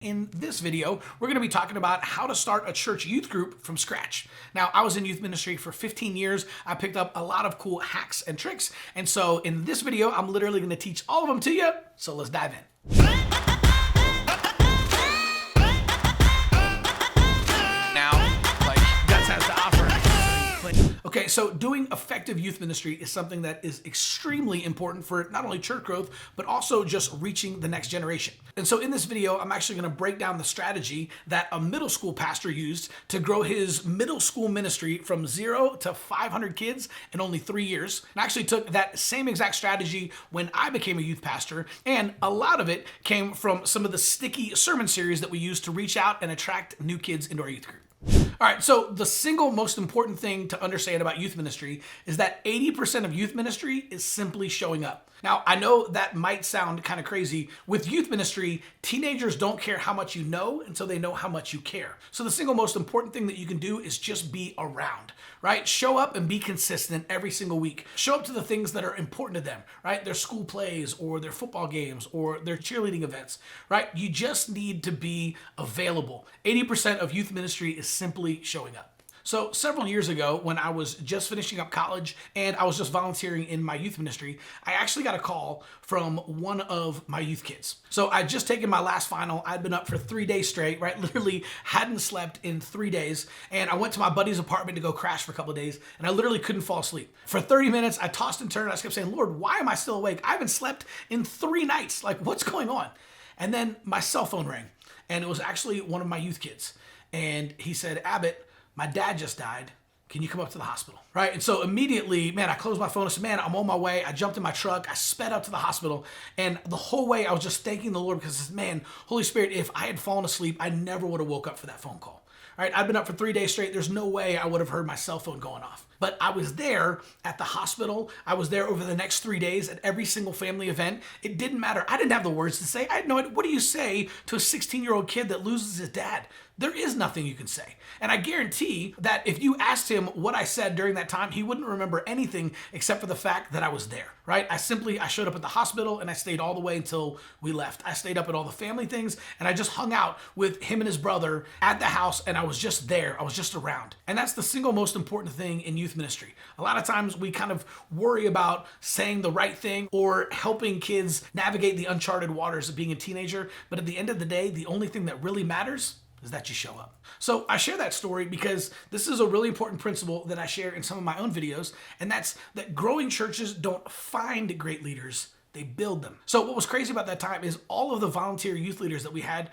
In this video, we're going to be talking about how to start a church youth group from scratch. Now, I was in youth ministry for 15 years. I picked up a lot of cool hacks and tricks. And so in this video, I'm literally going to teach all of them to you. So let's dive in. Now, Guts has to offer. Okay, so doing effective youth ministry is something that is extremely important for not only church growth, but also just reaching the next generation. And so in this video, I'm actually going to break down the strategy that a middle school pastor used to grow his middle school ministry from 0 to 500 kids in only 3 years. And I actually took that same exact strategy when I became a youth pastor, and a lot of it came from some of the sticky sermon series that we used to reach out and attract new kids into our youth group. All right, so the single most important thing to understand about youth ministry is that 80% of youth ministry is simply showing up. Now, I know that might sound kind of crazy. With youth ministry, teenagers don't care how much you know until they know how much you care. So the single most important thing that you can do is just be around, right? Show up and be consistent every single week. Show up to the things that are important to them, right? Their school plays or their football games or their cheerleading events, right? You just need to be available. 80% of youth ministry is simply showing up. So several years ago, when I was just finishing up college and I was just volunteering in my youth ministry, I actually got a call from one of my youth kids. So I'd just taken my last final. I'd been up for 3 days straight, right? Literally hadn't slept in 3 days. And I went to my buddy's apartment to go crash for a couple of days, and I literally couldn't fall asleep. For 30 minutes, I tossed and turned. I just kept saying, Lord, why am I still awake? I haven't slept in 3 nights. Like, what's going on? And then my cell phone rang, and it was actually one of my youth kids. And he said, Abbott, my dad just died. Can you come up to the hospital? Right? And so immediately, man, I closed my phone and said, man, I'm on my way. I jumped in my truck. I sped up to the hospital. And the whole way I was just thanking the Lord because, man, Holy Spirit, if I had fallen asleep, I never would have woke up for that phone call. Right? I'd been up for 3 days straight. There's no way I would have heard my cell phone going off. But I was there at the hospital. I was there over the next 3 days at every single family event. It didn't matter. I didn't have the words to say. I had no idea. What do you say to a 16-year-old kid that loses his dad? There is nothing you can say. And I guarantee that if you asked him what I said during that time, he wouldn't remember anything except for the fact that I was there, right? I showed up at the hospital and I stayed all the way until we left. I stayed up at all the family things and I just hung out with him and his brother at the house, and I was just there. I was just around. And that's the single most important thing in youth ministry. A lot of times we kind of worry about saying the right thing or helping kids navigate the uncharted waters of being a teenager. But at the end of the day, the only thing that really matters is that you show up. So I share that story because this is a really important principle that I share in some of my own videos, and that's that growing churches don't find great leaders, they build them. So what was crazy about that time is all of the volunteer youth leaders that we had,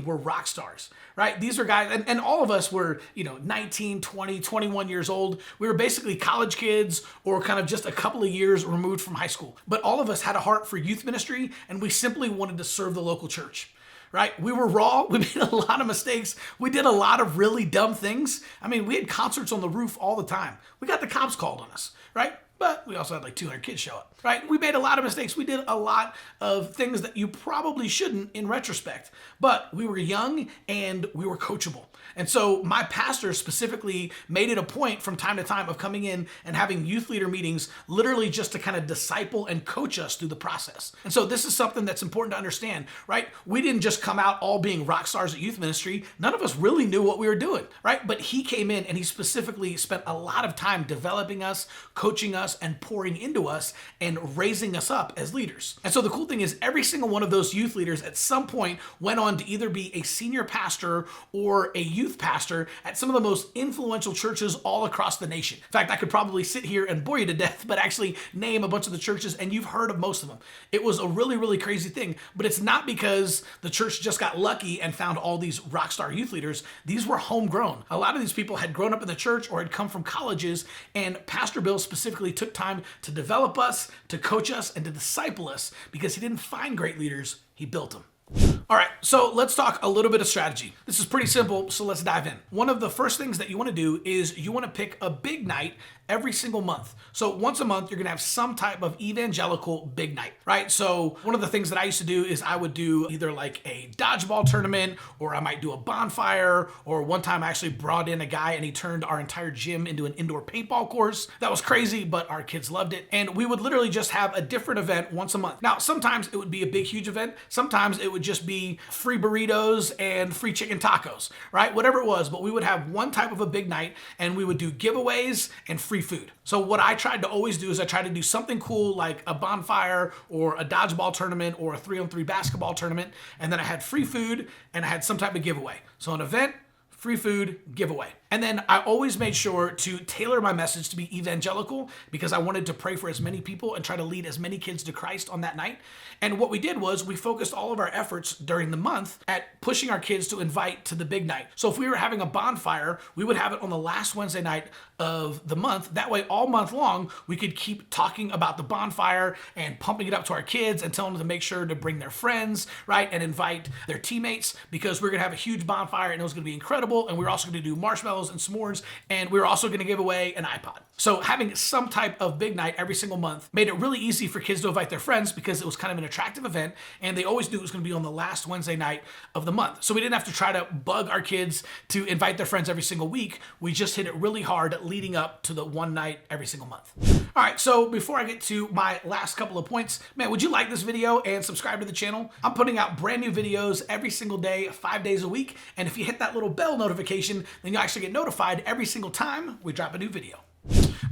were rock stars, right? These are guys, and all of us were, 19, 20, 21 years old. We were basically college kids or kind of just a couple of years removed from high school. But all of us had a heart for youth ministry, and we simply wanted to serve the local church. Right? We were raw. We made a lot of mistakes. We did a lot of really dumb things. We had concerts on the roof all the time. We got the cops called on us, right? But we also had like 200 kids show up, right? We made a lot of mistakes. We did a lot of things that you probably shouldn't in retrospect, but we were young and we were coachable. And so my pastor specifically made it a point from time to time of coming in and having youth leader meetings, literally just to kind of disciple and coach us through the process. And so this is something that's important to understand, right? We didn't just come out all being rock stars at youth ministry. None of us really knew what we were doing, right? But he came in and he specifically spent a lot of time developing us, coaching us, and pouring into us and raising us up as leaders. And so the cool thing is every single one of those youth leaders at some point went on to either be a senior pastor or a youth pastor at some of the most influential churches all across the nation. In fact, I could probably sit here and bore you to death, but actually name a bunch of the churches, and you've heard of most of them. It was a really, really crazy thing, but it's not because the church just got lucky and found all these rock star youth leaders. These were homegrown. A lot of these people had grown up in the church or had come from colleges, and Pastor Bill specifically took time to develop us, to coach us, and to disciple us because he didn't find great leaders, he built them. All right, so let's talk a little bit of strategy. This is pretty simple, so let's dive in. One of the first things that you want to do is you want to pick a big night every single month. So once a month, you're going to have some type of evangelical big night, right? So one of the things that I used to do is I would do either like a dodgeball tournament, or I might do a bonfire, or one time I actually brought in a guy and he turned our entire gym into an indoor paintball course. That was crazy, but our kids loved it. And we would literally just have a different event once a month. Now, sometimes it would be a big, huge event. Sometimes it would just be be free burritos and free chicken tacos, right? Whatever it was, but we would have one type of a big night and we would do giveaways and free food. So what I tried to always do is I tried to do something cool like a bonfire or a dodgeball tournament or a 3-on-3 basketball tournament. And then I had free food and I had some type of giveaway. So an event, free food, giveaway. And then I always made sure to tailor my message to be evangelical because I wanted to pray for as many people and try to lead as many kids to Christ on that night. And what we did was we focused all of our efforts during the month at pushing our kids to invite to the big night. So if we were having a bonfire, we would have it on the last Wednesday night of the month. That way, all month long, we could keep talking about the bonfire and pumping it up to our kids and telling them to make sure to bring their friends, right? And invite their teammates because we're gonna have a huge bonfire and it was gonna be incredible. And we're also gonna do marshmallows and s'mores, and we were also going to give away an iPod. So having some type of big night every single month made it really easy for kids to invite their friends because it was kind of an attractive event, and they always knew it was going to be on the last Wednesday night of the month. So we didn't have to try to bug our kids to invite their friends every single week. We just hit it really hard leading up to the one night every single month. All right, so before I get to my last couple of points, man, would you like this video and subscribe to the channel? I'm putting out brand new videos every single day, 5 days a week, and if you hit that little bell notification, then you'll actually get notified every single time we drop a new video.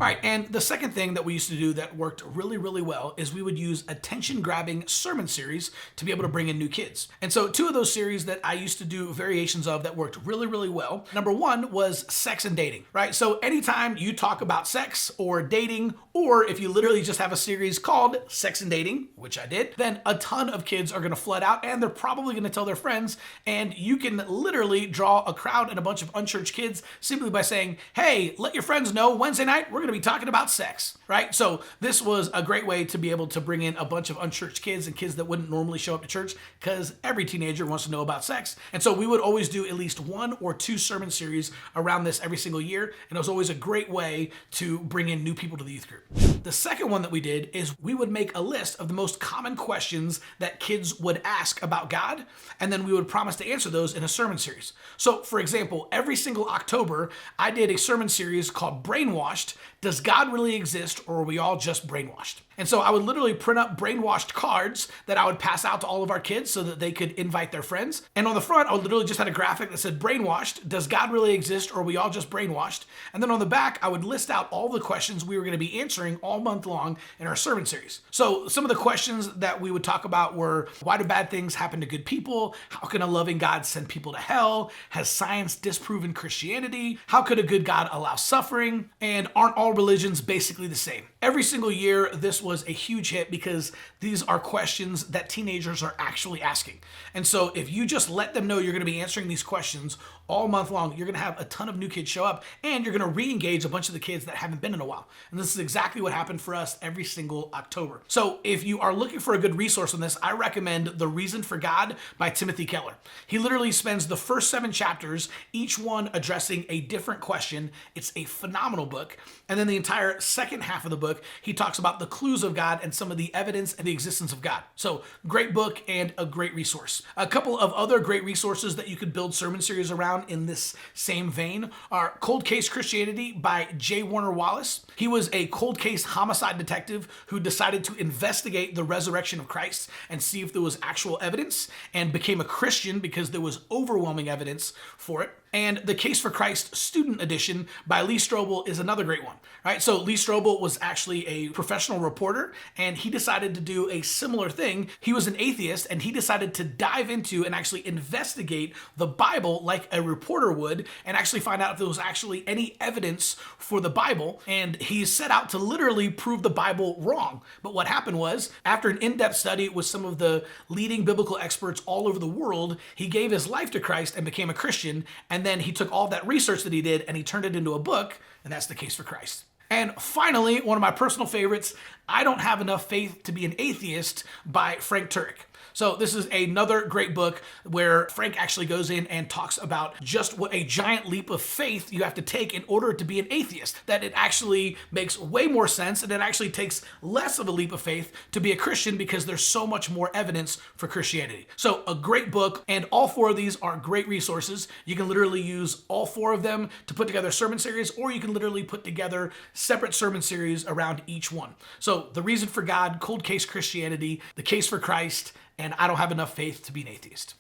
All right, and the second thing that we used to do that worked really, really well is we would use attention-grabbing sermon series to be able to bring in new kids. And so 2 of those series that I used to do variations of that worked really, really well. Number 1 was sex and dating, right? So anytime you talk about sex or dating, or if you literally just have a series called Sex and Dating, which I did, then a ton of kids are gonna flood out and they're probably gonna tell their friends, and you can literally draw a crowd and a bunch of unchurched kids simply by saying, hey, let your friends know Wednesday night, we're going to be talking about sex, right? So this was a great way to be able to bring in a bunch of unchurched kids and kids that wouldn't normally show up to church because every teenager wants to know about sex. And so we would always do at least 1 or 2 sermon series around this every single year. And it was always a great way to bring in new people to the youth group. The second one that we did is we would make a list of the most common questions that kids would ask about God, and then we would promise to answer those in a sermon series. So for example, every single October, I did a sermon series called Brainwashed. Does God really exist, or are we all just brainwashed? And so I would literally print up brainwashed cards that I would pass out to all of our kids so that they could invite their friends. And on the front, I would literally just had a graphic that said brainwashed. Does God really exist, or are we all just brainwashed? And then on the back, I would list out all the questions we were going to be answering all month long in our sermon series. So some of the questions that we would talk about were, why do bad things happen to good people? How can a loving God send people to hell? Has science disproven Christianity? How could a good God allow suffering? And aren't all religions basically the same? Every single year, this was a huge hit because these are questions that teenagers are actually asking. And so if you just let them know you're going to be answering these questions all month long, you're going to have a ton of new kids show up, and you're going to re-engage a bunch of the kids that haven't been in a while. And this is exactly what happened for us every single October. So if you are looking for a good resource on this, I recommend The Reason for God by Timothy Keller. He literally spends the first 7 chapters, each one addressing a different question. It's a phenomenal book. And then the entire second half of the book, he talks about the clues of God and some of the evidence and the existence of God. So great book and a great resource. A couple of other great resources that you could build sermon series around in this same vein are Cold Case Christianity by J. Warner Wallace. He was a cold case homicide detective who decided to investigate the resurrection of Christ and see if there was actual evidence, and became a Christian because there was overwhelming evidence for it. And the Case for Christ Student Edition by Lee Strobel is another great one, right? So Lee Strobel was actually a professional reporter, and he decided to do a similar thing. He was an atheist, and he decided to dive into and actually investigate the Bible like a reporter would, and actually find out if there was actually any evidence for the Bible. And he set out to literally prove the Bible wrong. But what happened was, after an in-depth study with some of the leading biblical experts all over the world, he gave his life to Christ and became a Christian. And then he took all that research that he did and he turned it into a book, and that's The Case for Christ. And finally, one of my personal favorites, I Don't Have Enough Faith to Be an Atheist by Frank Turek. So this is another great book where Frank actually goes in and talks about just what a giant leap of faith you have to take in order to be an atheist. That it actually makes way more sense, and it actually takes less of a leap of faith to be a Christian because there's so much more evidence for Christianity. So a great book, and all 4 of these are great resources. You can literally use all 4 of them to put together a sermon series, or you can literally put together separate sermon series around each one. So The Reason for God, Cold Case Christianity, The Case for Christ, and I don't have enough faith to be an atheist.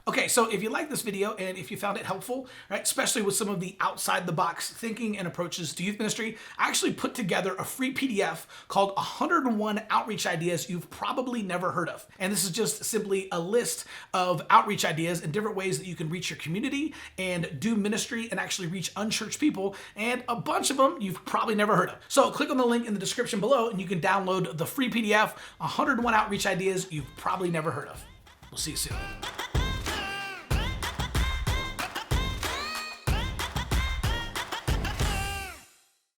Okay, so if you like this video and if you found it helpful, right, especially with some of the outside the box thinking and approaches to youth ministry, I actually put together a free PDF called 101 Outreach Ideas You've Probably Never Heard of. And this is just simply a list of outreach ideas and different ways that you can reach your community and do ministry and actually reach unchurched people. And a bunch of them you've probably never heard of. So click on the link in the description below and you can download the free PDF, 101 Outreach Ideas You've Probably Never Heard of. We'll see you soon.